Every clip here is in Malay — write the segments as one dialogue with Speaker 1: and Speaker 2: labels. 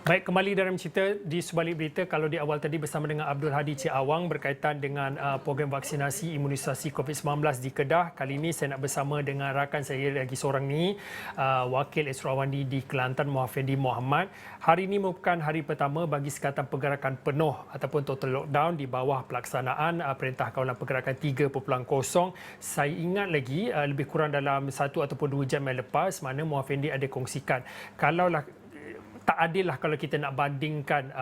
Speaker 1: Baik, kembali dalam cerita di sebalik berita. Kalau di awal tadi bersama dengan Abdul Hadi Cik Awang berkaitan dengan program vaksinasi imunisasi COVID-19 di Kedah. Kali ini saya nak bersama dengan rakan saya lagi seorang ni, Wakil Esrawandi di Kelantan, Muhafendi Muhammad. Hari ini merupakan hari pertama bagi sekatan pergerakan penuh ataupun total lockdown di bawah pelaksanaan Perintah Kawalan Pergerakan 3.0. Saya ingat lagi lebih kurang dalam 1 ataupun 2 jam yang lepas mana Muhafendi ada kongsikan kalaulah tak adil lah kalau kita nak bandingkan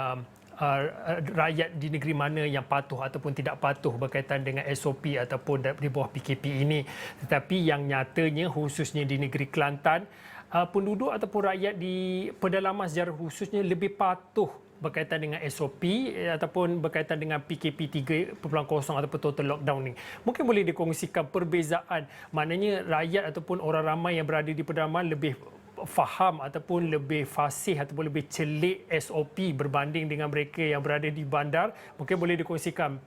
Speaker 1: rakyat di negeri mana yang patuh ataupun tidak patuh berkaitan dengan SOP ataupun di bawah PKP ini. Tetapi yang nyatanya khususnya di negeri Kelantan, penduduk ataupun rakyat di pedalaman sejarah khususnya lebih patuh berkaitan dengan SOP ataupun berkaitan dengan PKP 3.0 ataupun total lockdown ni. Mungkin boleh dikongsikan perbezaan, maknanya rakyat ataupun orang ramai yang berada di pedalaman lebih faham ataupun lebih fasih ataupun lebih celik SOP berbanding dengan mereka yang berada di bandar. Mungkin boleh dikongsikan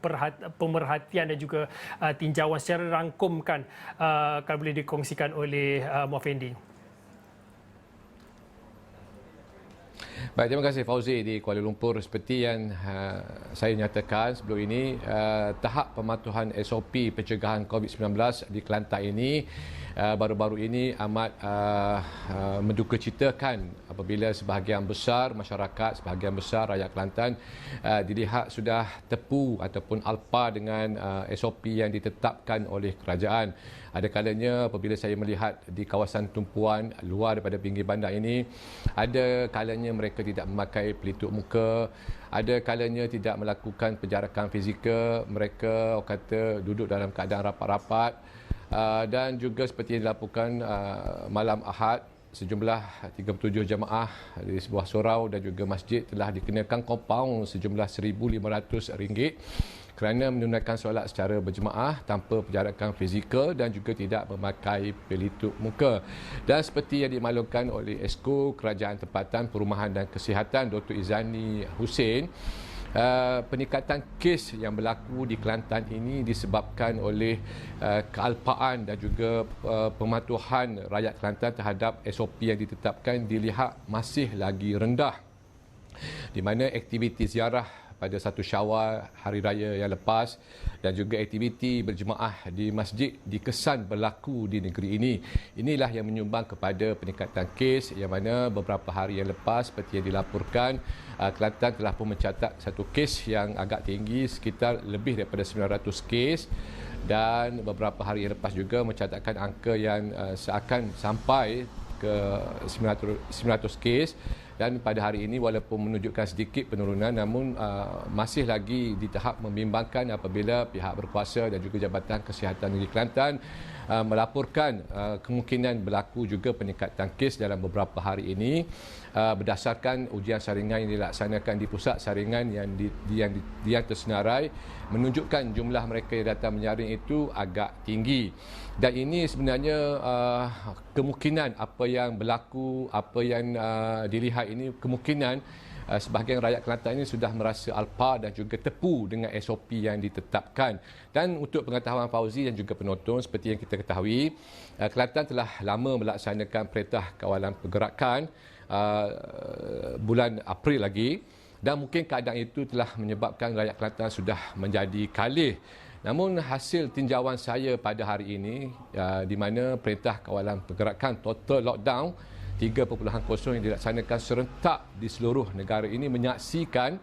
Speaker 1: pemerhatian dan juga tinjauan secara rangkumkan kalau boleh dikongsikan oleh Muhafendi.
Speaker 2: Baik, terima kasih Fauzi di Kuala Lumpur. Seperti yang saya nyatakan sebelum ini, tahap pematuhan SOP pencegahan COVID-19 di Kelantan ini baru-baru ini amat mendukacitakan apabila sebahagian besar masyarakat, sebahagian besar rakyat Kelantan dilihat sudah tepu ataupun alpa dengan SOP yang ditetapkan oleh kerajaan. Ada kalanya apabila saya melihat di kawasan tumpuan luar daripada pinggir bandar ini, ada kalanya mereka tidak memakai pelitup muka, ada kalanya tidak melakukan penjarakan fizikal, mereka kata duduk dalam keadaan rapat-rapat, dan juga seperti yang dilaporkan malam Ahad, sejumlah 37 jemaah di sebuah surau dan juga masjid telah dikenakan kompaun sejumlah RM1,500 kerana menunaikan solat secara berjemaah tanpa penjarakan fizikal dan juga tidak memakai pelitup muka. Dan seperti yang dimaklumkan oleh Esko Kerajaan Tempatan Perumahan dan Kesihatan Dr. Izani Hussein, peningkatan kes yang berlaku di Kelantan ini disebabkan oleh kealpaan dan juga pematuhan rakyat Kelantan terhadap SOP yang ditetapkan dilihat masih lagi rendah, di mana aktiviti ziarah pada 1 Syawal hari raya yang lepas dan juga aktiviti berjemaah di masjid dikesan berlaku di negeri ini. Inilah yang menyumbang kepada peningkatan kes, yang mana beberapa hari yang lepas seperti yang dilaporkan, Kelantan telah pun mencatat satu kes yang agak tinggi, sekitar lebih daripada 900 kes, dan beberapa hari yang lepas juga mencatatkan angka yang seakan sampai ke 900 kes. Dan pada hari ini walaupun menunjukkan sedikit penurunan, namun masih lagi di tahap membimbangkan apabila pihak berkuasa dan juga Jabatan Kesihatan Negeri Kelantan melaporkan kemungkinan berlaku juga peningkatan kes dalam beberapa hari ini berdasarkan ujian saringan yang dilaksanakan di pusat saringan yang tersenarai, menunjukkan jumlah mereka yang datang menyaring itu agak tinggi. Dan ini sebenarnya kemungkinan apa yang berlaku, apa yang dilihat ini, kemungkinan sebahagian rakyat Kelantan ini sudah merasa alpa dan juga tepu dengan SOP yang ditetapkan. Dan untuk pengetahuan Fauzi dan juga penonton, seperti yang kita ketahui, Kelantan telah lama melaksanakan Perintah Kawalan Pergerakan bulan April lagi, dan mungkin keadaan itu telah menyebabkan rakyat Kelantan sudah menjadi kalih. Namun hasil tinjauan saya pada hari ini, di mana Perintah Kawalan Pergerakan Total Lockdown 3.0 yang dilaksanakan serentak di seluruh negara ini menyaksikan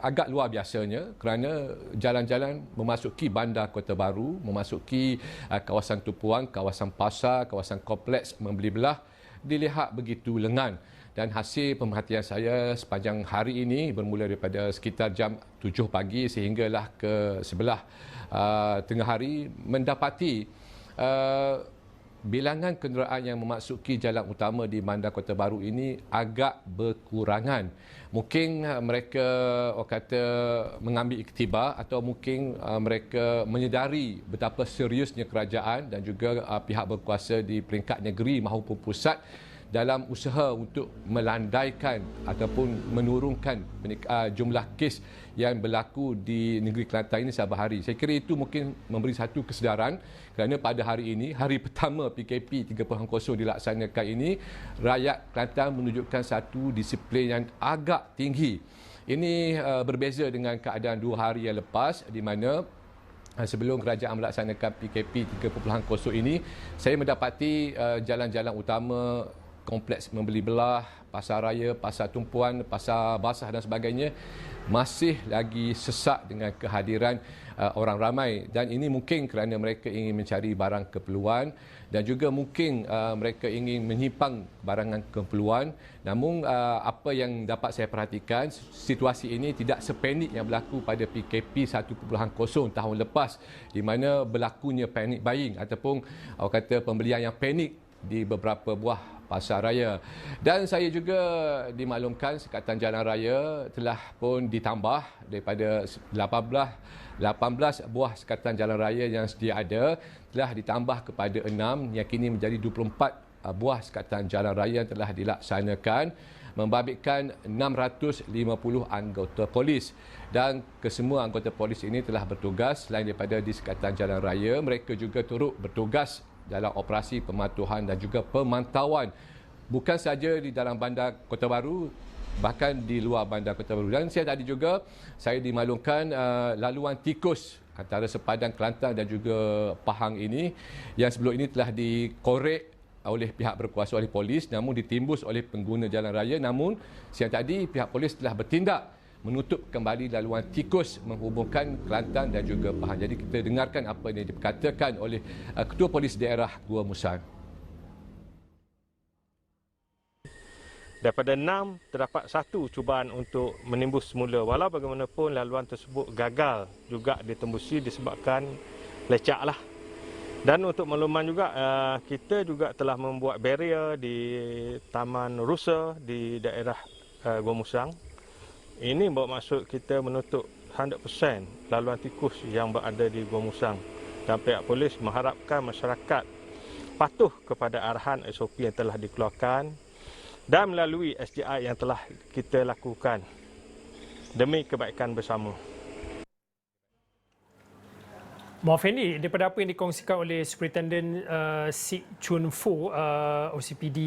Speaker 2: agak luar biasanya, kerana jalan-jalan memasuki bandar Kota Baru, memasuki kawasan tumpuan, kawasan pasar, kawasan kompleks membeli belah dilihat begitu lengan. Dan hasil pemerhatian saya sepanjang hari ini bermula daripada sekitar jam 7 pagi sehinggalah ke sebelah tengah hari, mendapati bilangan kenderaan yang memasuki jalan utama di bandar Kota Baru ini agak berkurangan. Mungkin mereka mengambil iktibar, atau mungkin mereka menyedari betapa seriusnya kerajaan dan juga pihak berkuasa di peringkat negeri maupun pusat dalam usaha untuk melandaikan ataupun menurunkan jumlah kes yang berlaku di negeri Kelantan ini saban hari. Saya kira itu mungkin memberi satu kesedaran kerana pada hari ini, hari pertama PKP 3.0 dilaksanakan ini, rakyat Kelantan menunjukkan satu disiplin yang agak tinggi. Ini berbeza dengan keadaan 2 hari yang lepas di mana sebelum kerajaan melaksanakan PKP 3.0 ini, saya mendapati jalan-jalan utama, kompleks membeli belah, pasar raya, pasar tumpuan, pasar basah dan sebagainya masih lagi sesak dengan kehadiran orang ramai, dan ini mungkin kerana mereka ingin mencari barang keperluan dan juga mungkin mereka ingin menyimpan barangan keperluan. Namun apa yang dapat saya perhatikan, situasi ini tidak sepanik yang berlaku pada PKP 1.0 tahun lepas di mana berlakunya panic buying ataupun orang kata pembelian yang panik di beberapa buah pasar raya. Dan saya juga dimaklumkan Sekatan Jalan Raya telah pun ditambah daripada 18 buah Sekatan Jalan Raya yang sedia ada telah ditambah kepada 6 yang kini menjadi 24 buah Sekatan Jalan Raya yang telah dilaksanakan, membabitkan 650 anggota polis. Dan kesemua anggota polis ini telah bertugas selain daripada di Sekatan Jalan Raya, mereka juga turut bertugas dalam operasi pematuhan dan juga pemantauan bukan saja di dalam bandar Kota Baru, bahkan di luar bandar Kota Baru. Dan saya dimaklumkan laluan tikus antara sepadan Kelantan dan juga Pahang ini yang sebelum ini telah dikorek oleh pihak berkuasa oleh polis, namun ditimbus oleh pengguna jalan raya. Namun siang tadi pihak polis telah bertindak menutup kembali laluan tikus menghubungkan Kelantan dan juga Pahang. Jadi kita dengarkan apa yang dikatakan oleh Ketua Polis Daerah Gua Musang.
Speaker 3: Daripada 6, terdapat 1 cubaan untuk menimbus semula. Walau bagaimanapun laluan tersebut gagal juga ditembusi disebabkan lecaklah. Dan untuk makluman juga, kita juga telah membuat barrier di Taman Rusa di daerah Gua Musang. Ini bermaksud kita menutup 100% laluan tikus yang berada di Gua Musang. Dan pihak polis mengharapkan masyarakat patuh kepada arahan SOP yang telah dikeluarkan dan melalui SGI yang telah kita lakukan demi kebaikan bersama.
Speaker 1: Mohon Fendi, daripada apa yang dikongsikan oleh Superintendent Sik Chun Fo, OCPD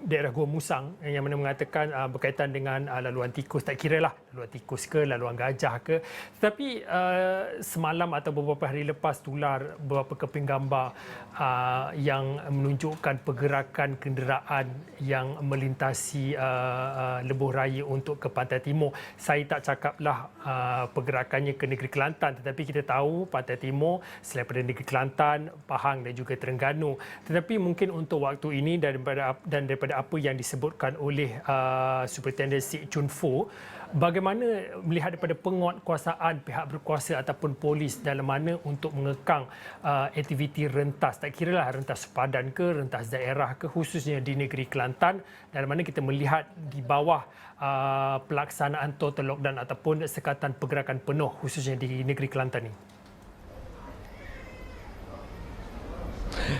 Speaker 1: daerah Gua Musang, yang mana mengatakan berkaitan dengan laluan tikus, tak kira lah laluan tikus ke, laluan gajah ke. Tetapi semalam atau beberapa hari lepas tular beberapa keping gambar yang menunjukkan pergerakan kenderaan yang melintasi lebuh raya untuk ke Pantai Timur. Saya tak cakaplah pergerakannya ke negeri Kelantan, tetapi kita tahu Pantai Timur selain daripada negeri Kelantan, Pahang dan juga Terengganu. Tetapi mungkin untuk waktu ini dan daripada apa yang disebutkan oleh Superintendent Sik Chun Fo, bagaimana melihat daripada penguatkuasaan pihak berkuasa ataupun polis dalam mana untuk mengekang aktiviti rentas, tak kiralah rentas sepadan ke, rentas daerah ke, khususnya di negeri Kelantan, dalam mana kita melihat di bawah pelaksanaan total lockdown ataupun sekatan pergerakan penuh khususnya di negeri Kelantan ini?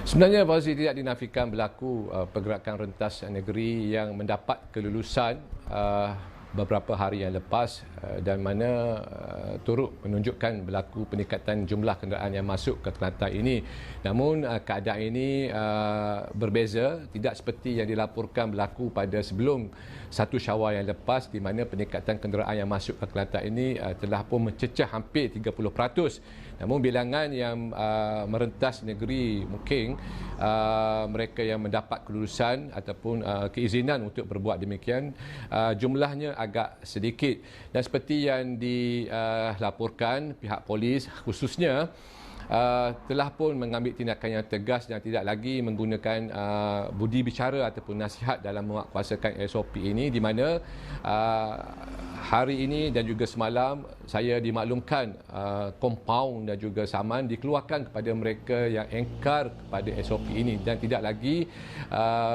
Speaker 2: Sebenarnya Fauzi, tidak dinafikan berlaku pergerakan rentas negeri yang mendapat kelulusan beberapa hari yang lepas dan mana turut menunjukkan berlaku peningkatan jumlah kenderaan yang masuk ke Kelantan ini. Namun keadaan ini berbeza, tidak seperti yang dilaporkan berlaku pada sebelum 1 Syawal yang lepas di mana peningkatan kenderaan yang masuk ke Kelantan ini telah pun mencecah hampir 30%. Namun bilangan yang merentas negeri mungkin mereka yang mendapat kelulusan ataupun keizinan untuk berbuat demikian jumlahnya agak sedikit. Dan seperti yang dilaporkan pihak polis khususnya telah pun mengambil tindakan yang tegas dan tidak lagi menggunakan budi bicara ataupun nasihat dalam menguatkuasakan SOP ini, di mana hari ini dan juga semalam saya dimaklumkan kompaun dan juga saman dikeluarkan kepada mereka yang engkar kepada SOP ini dan tidak lagi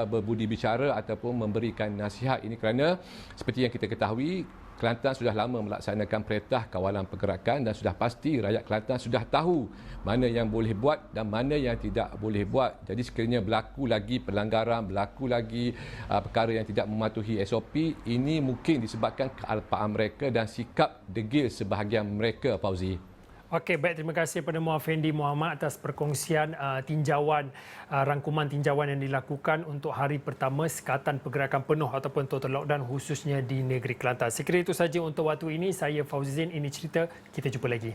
Speaker 2: berbudi bicara ataupun memberikan nasihat ini, kerana seperti yang kita ketahui Kelantan sudah lama melaksanakan Perintah Kawalan Pergerakan dan sudah pasti rakyat Kelantan sudah tahu mana yang boleh buat dan mana yang tidak boleh buat. Jadi sekiranya berlaku lagi pelanggaran, berlaku lagi perkara yang tidak mematuhi SOP, ini mungkin disebabkan kealpaan mereka dan sikap degil sebahagian mereka, Fauzi.
Speaker 1: Okey, baik, terima kasih kepada Muhammad Muhammad atas perkongsian tinjauan rangkuman tinjauan yang dilakukan untuk hari pertama sekatan pergerakan penuh ataupun total lockdown khususnya di negeri Kelantan. Sekiranya itu saja untuk waktu ini. Saya Fauzin, ini cerita, kita jumpa lagi.